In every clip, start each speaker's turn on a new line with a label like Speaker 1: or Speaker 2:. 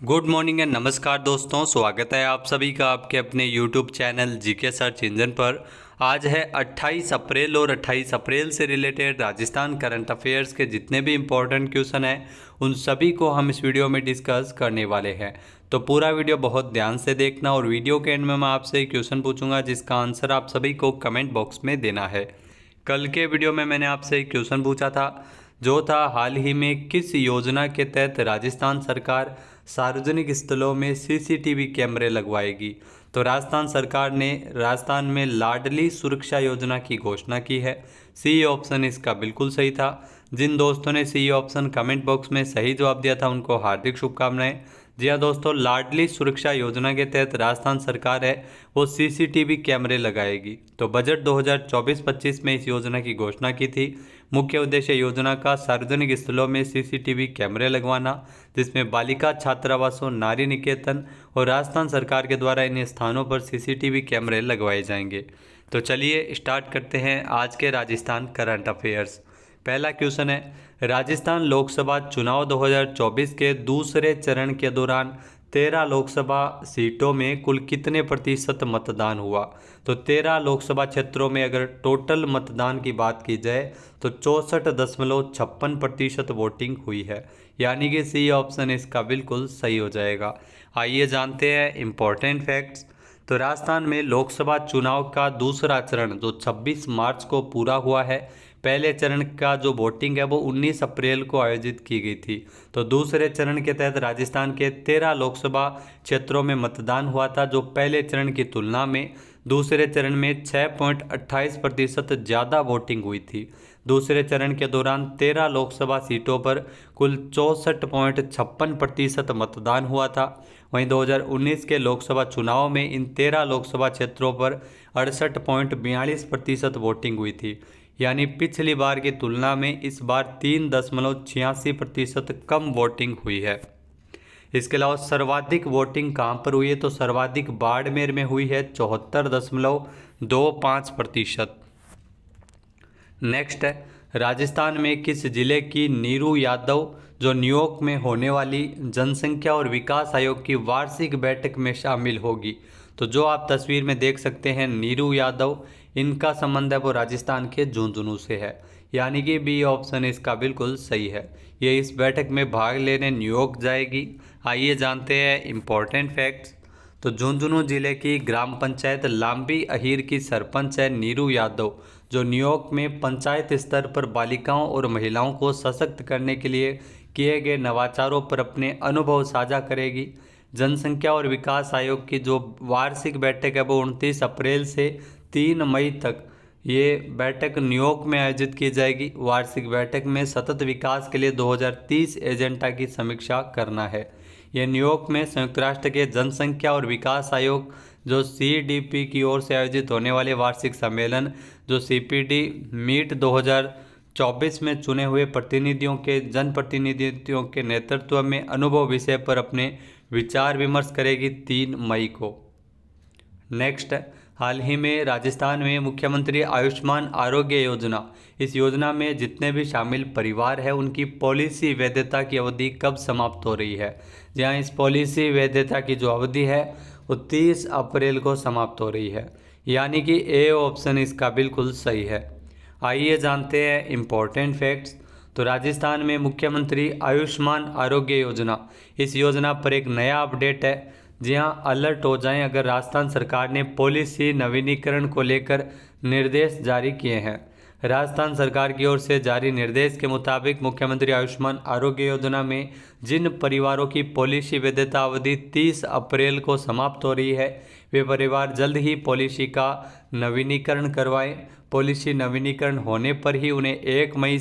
Speaker 1: Good morning and नमस्कार दोस्तों, स्वागत है आप सभी का आपके अपने YouTube channel GK search engine पर। आज है 28 अप्रैल और 28 अप्रैल से रिलेटेड राजस्थान करंट अफेयर्स के जितने भी इम्पोर्टेंट क्वेश्चन हैं उन सभी को हम इस वीडियो में डिस्कस करने वाले हैं। तो पूरा वीडियो बहुत ध्यान से देखना और वीडियो के एंड में मैं आपसे एक क्वेश्चन पूछूंगा जिसका आंसर आप सभी को कमेंट बॉक्स में देना है। कल के वीडियो में मैंने आपसे एक क्वेश्चन पूछा था जो था हाल ही में किस योजना के तहत राजस्थान सरकार सार्वजनिक स्थलों में सीसीटीवी कैमरे लगवाएगी। तो राजस्थान में लाडली सुरक्षा योजना की घोषणा की है। सी ऑप्शन इसका बिल्कुल सही था। जिन दोस्तों ने सी ऑप्शन कमेंट बॉक्स में सही जवाब दिया था उनको हार्दिक शुभकामनाएं। जी हाँ दोस्तों, लाडली सुरक्षा योजना के तहत राजस्थान सरकार है वो सीसीटीवी कैमरे लगाएगी। तो बजट 2024-25 में इस योजना की घोषणा की थी। मुख्य उद्देश्य योजना का सार्वजनिक स्थलों में सीसीटीवी कैमरे लगवाना, जिसमें बालिका छात्रावासों, नारी निकेतन और राजस्थान सरकार के द्वारा इन स्थानों पर सीसीटीवी कैमरे लगवाए जाएंगे। तो चलिए स्टार्ट करते हैं आज के राजस्थान करंट अफेयर्स। पहला क्वेश्चन है, राजस्थान लोकसभा चुनाव 2024 के दूसरे चरण के दौरान 13 लोकसभा सीटों में कुल कितने प्रतिशत मतदान हुआ। तो 13 लोकसभा क्षेत्रों में अगर टोटल मतदान की बात की जाए तो 64.56% वोटिंग हुई है, यानी कि सी ऑप्शन इसका बिल्कुल सही हो जाएगा। आइए जानते हैं इम्पोर्टेंट फैक्ट्स। तो राजस्थान में लोकसभा चुनाव का दूसरा चरण जो 26 मार्च को पूरा हुआ है, पहले चरण का जो वोटिंग है वो 19 अप्रैल को आयोजित की गई थी। तो दूसरे चरण के तहत राजस्थान के 13 लोकसभा क्षेत्रों में मतदान हुआ था, जो पहले चरण की तुलना में दूसरे चरण में 6.28% ज़्यादा वोटिंग हुई थी। दूसरे चरण के दौरान 13 लोकसभा सीटों पर कुल 64.56% मतदान हुआ था। वहीं 2019 के लोकसभा चुनाव में इन 13 लोकसभा क्षेत्रों पर 68.42% वोटिंग हुई थी, यानी पिछली बार की तुलना में इस बार 3.86% कम वोटिंग हुई है। इसके अलावा सर्वाधिक वोटिंग कहाँ पर हुई है, तो सर्वाधिक बाड़मेर में हुई है 74.25%। नेक्स्ट है, राजस्थान में किस जिले की नीरू यादव जो न्यूयॉर्क में होने वाली जनसंख्या और विकास आयोग की वार्षिक बैठक में शामिल होगी। तो जो आप तस्वीर में देख सकते हैं नीरू यादव, इनका संबंध है वो राजस्थान के झुंझुनू से है, यानी कि बी ऑप्शन इसका बिल्कुल सही है। ये इस बैठक में भाग लेने न्यूयॉर्क जाएगी। आइए जानते हैं इम्पोर्टेंट फैक्ट्स। तो झुंझुनू जिले की ग्राम पंचायत लांबी अहीर की सरपंच है नीरू यादव, जो न्यूयॉर्क में पंचायत स्तर पर बालिकाओं और महिलाओं को सशक्त करने के लिए किए गए नवाचारों पर अपने अनुभव साझा करेगी। जनसंख्या और विकास आयोग की जो वार्षिक बैठक है वो 29 अप्रैल से 3 मई तक ये बैठक न्यूयॉर्क में आयोजित की जाएगी। वार्षिक बैठक में सतत विकास के लिए 2030 एजेंडा की समीक्षा करना है। यह न्यूयॉर्क में संयुक्त राष्ट्र के जनसंख्या और विकास आयोग जो CDP की ओर से आयोजित होने वाले वार्षिक सम्मेलन जो CPD मीट 2024 में चुने हुए जनप्रतिनिधियों के नेतृत्व में अनुभव विषय पर अपने विचार विमर्श करेगी 3 मई को। नेक्स्ट, हाल ही में राजस्थान में मुख्यमंत्री आयुष्मान आरोग्य योजना, इस योजना में जितने भी शामिल परिवार हैं उनकी पॉलिसी वैधता की अवधि कब समाप्त हो रही है। जहाँ इस पॉलिसी वैधता की जो अवधि है वो 30 अप्रैल को समाप्त हो रही है, यानी कि ए ऑप्शन इसका बिल्कुल सही है। आइए जानते हैं इम्पोर्टेंट फैक्ट्स। तो राजस्थान में मुख्यमंत्री आयुष्मान आरोग्य योजना, इस योजना पर एक नया अपडेट है। जी हाँ, अलर्ट हो जाएं अगर राजस्थान सरकार ने पॉलिसी नवीनीकरण को लेकर निर्देश जारी किए हैं। राजस्थान सरकार की ओर से जारी निर्देश के मुताबिक मुख्यमंत्री आयुष्मान आरोग्य योजना में जिन परिवारों की पॉलिसी वैधता अवधि 30 अप्रैल को समाप्त हो रही है वे परिवार जल्द ही पॉलिसी का नवीनीकरण करवाएं। पॉलिसी नवीनीकरण होने पर ही उन्हें 1 मई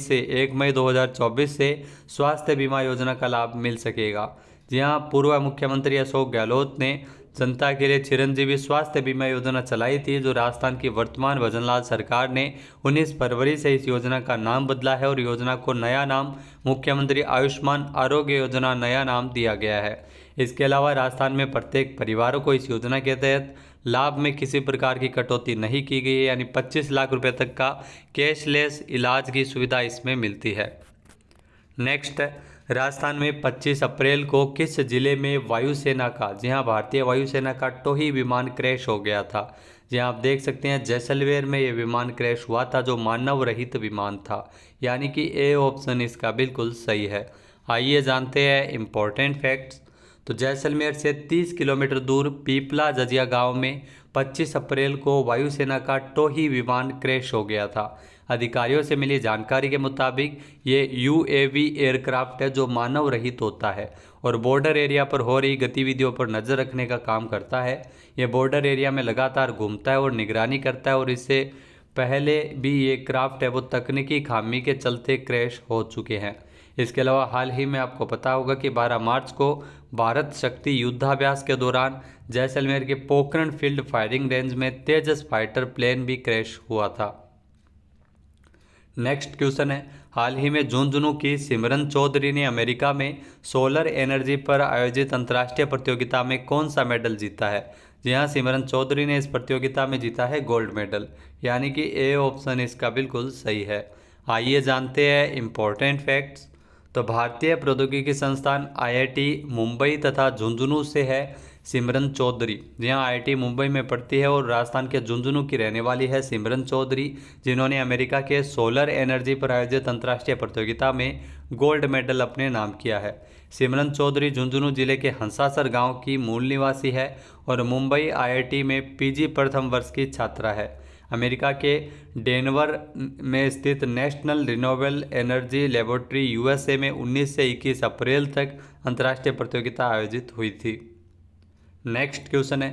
Speaker 1: 2024 से स्वास्थ्य बीमा योजना का लाभ मिल सकेगा। जी हाँ, पूर्व मुख्यमंत्री अशोक गहलोत ने जनता के लिए चिरंजीवी स्वास्थ्य बीमा योजना चलाई थी, जो राजस्थान की वर्तमान भजनलाल सरकार ने 19 फरवरी से इस योजना का नाम बदला है और योजना को नया नाम मुख्यमंत्री आयुष्मान आरोग्य योजना नया नाम दिया गया है। इसके अलावा राजस्थान में प्रत्येक परिवारों को इस योजना के तहत लाभ में किसी प्रकार की कटौती नहीं की गई है, यानी 25 लाख रुपए तक का कैशलेस इलाज की सुविधा इसमें मिलती है। नेक्स्ट, राजस्थान में 25 अप्रैल को किस जिले में वायुसेना का, जी हाँ, भारतीय वायुसेना का टोही विमान क्रैश हो गया था। जी हाँ, आप देख सकते हैं जैसलमेर में ये विमान क्रैश हुआ था जो मानव रहित विमान था, यानी कि ए ऑप्शन इसका बिल्कुल सही है। आइए जानते हैं इम्पोर्टेंट फैक्ट्स। तो जैसलमेर से 30 किलोमीटर दूर पीपला जजिया गांव में 25 अप्रैल को वायुसेना का टोही विमान क्रैश हो गया था। अधिकारियों से मिली जानकारी के मुताबिक ये यूएवी एयरक्राफ्ट है जो मानव रहित होता है और बॉर्डर एरिया पर हो रही गतिविधियों पर नज़र रखने का काम करता है। ये बॉर्डर एरिया में लगातार घूमता है और निगरानी करता है और इससे पहले भी ये क्राफ्ट है वो तकनीकी खामी के चलते क्रैश हो चुके हैं। इसके अलावा हाल ही में आपको पता होगा कि 12 मार्च को भारत शक्ति युद्धाभ्यास के दौरान जैसलमेर के पोखरण फील्ड फायरिंग रेंज में तेजस फाइटर प्लेन भी क्रैश हुआ था। नेक्स्ट क्वेश्चन है, हाल ही में झुंझुनू की सिमरन चौधरी ने अमेरिका में सोलर एनर्जी पर आयोजित अंतर्राष्ट्रीय प्रतियोगिता में कौन सा मेडल जीता है। जी हाँ, सिमरन चौधरी ने इस प्रतियोगिता में जीता है गोल्ड मेडल, यानी कि ए ऑप्शन इसका बिल्कुल सही है। आइए जानते हैं इम्पोर्टेंट फैक्ट्स। तो भारतीय प्रौद्योगिकी संस्थान आईआईटी मुंबई तथा झुंझुनू से है सिमरन चौधरी। जी हाँ, आईआईटी मुंबई में पढ़ती है और राजस्थान के झुंझुनू की रहने वाली है सिमरन चौधरी, जिन्होंने अमेरिका के सोलर एनर्जी पर आयोजित अंतर्राष्ट्रीय प्रतियोगिता में गोल्ड मेडल अपने नाम किया है। सिमरन चौधरी झुंझुनू जिले के हंसासर गांव की मूल निवासी है और मुंबई आईआईटी में पीजी प्रथम वर्ष की छात्रा है। अमेरिका के डेनवर में स्थित national renewable energy laboratory USA में 19 से 21 अप्रैल तक अंतर्राष्ट्रीय प्रतियोगिता आयोजित हुई थी। नेक्स्ट क्वेश्चन है,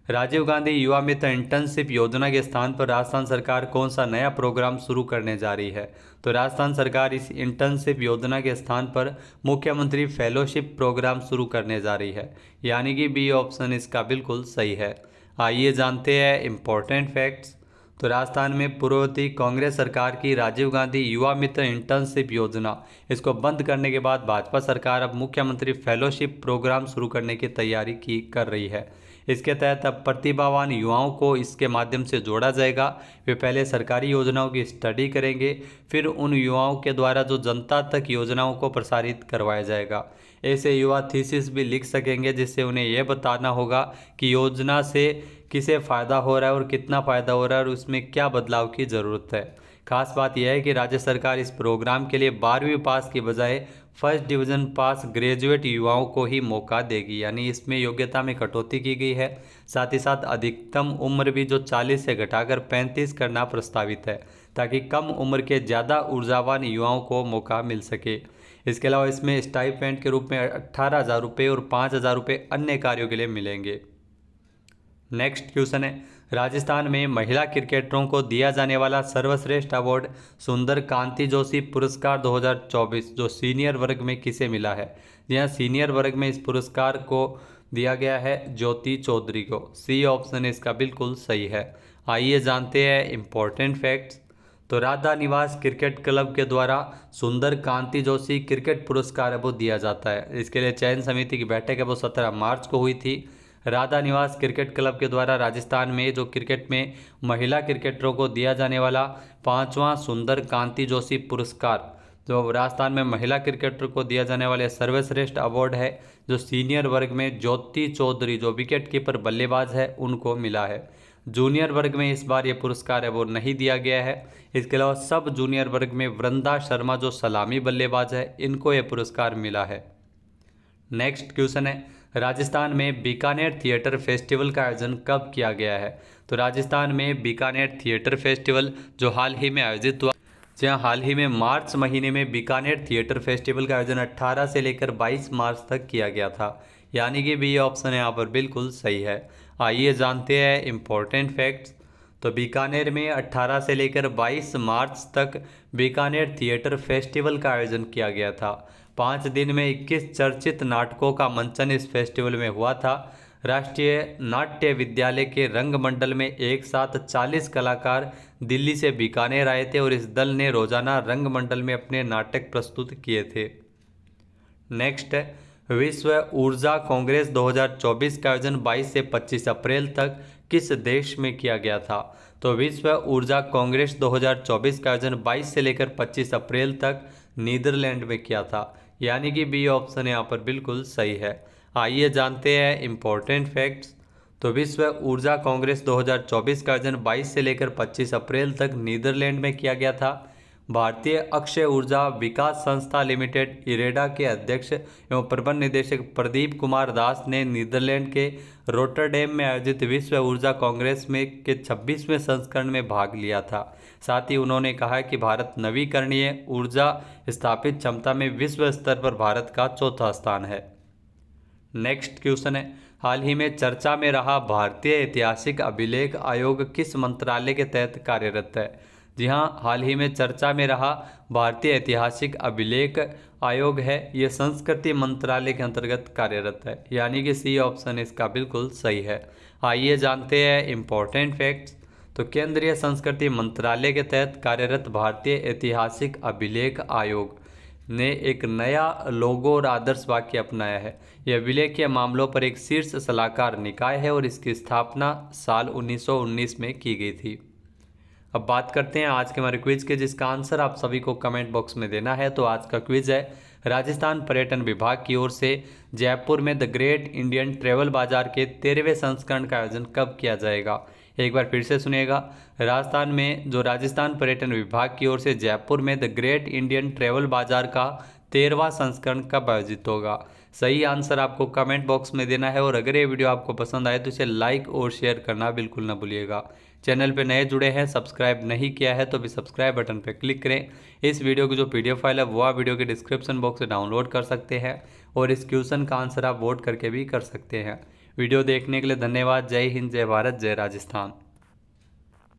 Speaker 1: राजीव गांधी युवा मित्र इंटर्नशिप योजना के स्थान पर राजस्थान सरकार कौन सा नया प्रोग्राम शुरू करने जा रही है। तो राजस्थान सरकार इस इंटर्नशिप योजना के स्थान पर मुख्यमंत्री फेलोशिप प्रोग्राम शुरू करने जा रही है, यानी कि बी ऑप्शन इसका बिल्कुल सही है। आइए जानते हैं इम्पोर्टेंट फैक्ट्स। तो राजस्थान में पूर्ववर्ती कांग्रेस सरकार की राजीव गांधी युवा मित्र इंटर्नशिप योजना, इसको बंद करने के बाद भाजपा सरकार अब मुख्यमंत्री फेलोशिप प्रोग्राम शुरू करने की तैयारी कर रही है। इसके तहत अब प्रतिभावान युवाओं को इसके माध्यम से जोड़ा जाएगा। वे पहले सरकारी योजनाओं की स्टडी करेंगे, फिर उन युवाओं के द्वारा जो जनता तक योजनाओं को प्रसारित करवाया जाएगा। ऐसे युवा थीसिस भी लिख सकेंगे जिससे उन्हें यह बताना होगा कि योजना से किसे फ़ायदा हो रहा है और कितना फ़ायदा हो रहा है और उसमें क्या बदलाव की ज़रूरत है। खास बात यह है कि राज्य सरकार इस प्रोग्राम के लिए 12वीं पास की बजाय फर्स्ट डिवीज़न पास ग्रेजुएट युवाओं को ही मौका देगी, यानी इसमें योग्यता में कटौती की गई है। साथ ही साथ अधिकतम उम्र भी जो 40 से घटाकर 35 करना प्रस्तावित है, ताकि कम उम्र के ज़्यादा ऊर्जावान युवाओं को मौका मिल सके। इसके अलावा इसमें स्टाइपेंड के रूप में 18,000 रुपये और 5,000 रुपये अन्य कार्यों के लिए मिलेंगे। नेक्स्ट क्वेश्चन है, राजस्थान में महिला क्रिकेटरों को दिया जाने वाला सर्वश्रेष्ठ अवार्ड सुंदर कांति जोशी पुरस्कार 2024 जो सीनियर वर्ग में किसे मिला है। जी हाँ, सीनियर वर्ग में इस पुरस्कार को दिया गया है ज्योति चौधरी को। सी ऑप्शन इसका बिल्कुल सही है। आइए जानते हैं इम्पोर्टेंट फैक्ट्स। तो राधा निवास क्रिकेट क्लब के द्वारा सुंदर कांति जोशी क्रिकेट पुरस्कार है वो दिया जाता है। इसके लिए चयन समिति की बैठक है वो 17 मार्च को हुई थी। राधा निवास क्रिकेट क्लब के द्वारा राजस्थान में जो क्रिकेट में महिला क्रिकेटरों को दिया जाने वाला 5वां सुंदर कांति जोशी पुरस्कार, जो राजस्थान में महिला क्रिकेटर को दिया जाने वाले सर्वश्रेष्ठ अवार्ड है, जो सीनियर वर्ग में ज्योति चौधरी जो विकेट कीपर बल्लेबाज है उनको मिला है। जूनियर वर्ग में इस बार ये पुरस्कार है वो नहीं दिया गया है। इसके अलावा सब जूनियर वर्ग में वृंदा शर्मा जो सलामी बल्लेबाज है इनको ये पुरस्कार मिला है। नेक्स्ट क्वेश्चन है, राजस्थान में बीकानेर थिएटर फेस्टिवल का आयोजन कब किया गया है। तो राजस्थान में बीकानेर थिएटर फेस्टिवल जो हाल ही में आयोजित हुआ, जहाँ हाल ही में मार्च महीने में बीकानेर थिएटर फेस्टिवल का आयोजन 18 से लेकर 22 मार्च तक किया गया था, यानी कि बी ऑप्शन यहाँ पर बिल्कुल सही है। आइए जानते हैं इम्पोर्टेंट फैक्ट्स। तो बीकानेर में 18 से लेकर 22 मार्च तक बीकानेर थिएटर फेस्टिवल का आयोजन किया गया था। 5 दिन में 21 चर्चित नाटकों का मंचन इस फेस्टिवल में हुआ था। राष्ट्रीय नाट्य विद्यालय के रंगमंडल में एक साथ 40 कलाकार दिल्ली से बीकानेर आए थे और इस दल ने रोजाना रंगमंडल में अपने नाटक प्रस्तुत किए थे। नेक्स्ट है, विश्व ऊर्जा कांग्रेस 2024 का आयोजन 22 से 25 अप्रैल तक किस देश में किया गया था। तो विश्व ऊर्जा कांग्रेस 2024 का आयोजन 22 से लेकर 25 अप्रैल तक नीदरलैंड में किया था, यानी कि बी ऑप्शन यहाँ पर बिल्कुल सही है। आइए जानते हैं इम्पोर्टेंट फैक्ट्स। तो विश्व ऊर्जा कांग्रेस 2024 का आयोजन 22 से लेकर 25 अप्रैल तक नीदरलैंड में किया गया था। भारतीय अक्षय ऊर्जा विकास संस्था लिमिटेड इरेडा के अध्यक्ष एवं प्रबंध निदेशक प्रदीप कुमार दास ने नीदरलैंड के रोटरडेम में आयोजित विश्व ऊर्जा कांग्रेस में के 26वें संस्करण में भाग लिया था। साथ ही उन्होंने कहा कि भारत नवीकरणीय ऊर्जा स्थापित क्षमता में विश्व स्तर पर भारत का चौथा स्थान है। नेक्स्ट क्वेश्चन है, हाल ही में चर्चा में रहा भारतीय ऐतिहासिक अभिलेख आयोग किस मंत्रालय के तहत कार्यरत है? जी हाँ, हाल ही में चर्चा में रहा भारतीय ऐतिहासिक अभिलेख आयोग है, ये संस्कृति मंत्रालय के अंतर्गत कार्यरत है, यानी कि सी ऑप्शन इसका बिल्कुल सही है। आइए जानते हैं इम्पोर्टेंट फैक्ट्स। तो केंद्रीय संस्कृति मंत्रालय के तहत कार्यरत भारतीय ऐतिहासिक अभिलेख आयोग ने एक नया लोगो और आदर्श वाक्य अपनाया है। यह अभिलेखीय मामलों पर एक शीर्ष सलाहकार निकाय है और इसकी स्थापना साल 1919 में की गई थी। अब बात करते हैं आज के हमारे क्विज के, जिसका आंसर आप सभी को कमेंट बॉक्स में देना है। तो आज का क्विज है, राजस्थान पर्यटन विभाग की ओर से जयपुर में द ग्रेट इंडियन ट्रेवल बाजार के 13वें संस्करण का आयोजन कब किया जाएगा? एक बार फिर से सुनिएगा, राजस्थान पर्यटन विभाग की ओर से जयपुर में द ग्रेट इंडियन ट्रेवल बाजार का 13वां संस्करण कब आयोजित होगा? सही आंसर आपको कमेंट बॉक्स में देना है। और अगर ये वीडियो आपको पसंद आए तो इसे लाइक और शेयर करना बिल्कुल ना भूलिएगा। चैनल पे नए जुड़े हैं, सब्सक्राइब नहीं किया है तो भी सब्सक्राइब बटन पर क्लिक करें। इस वीडियो की जो PDF फाइल है वो आप वीडियो के डिस्क्रिप्शन बॉक्स से डाउनलोड कर सकते हैं और इस क्वेश्चन का आंसर आप वोट करके भी कर सकते हैं। वीडियो देखने के लिए धन्यवाद। जय हिंद, जय भारत, जय राजस्थान।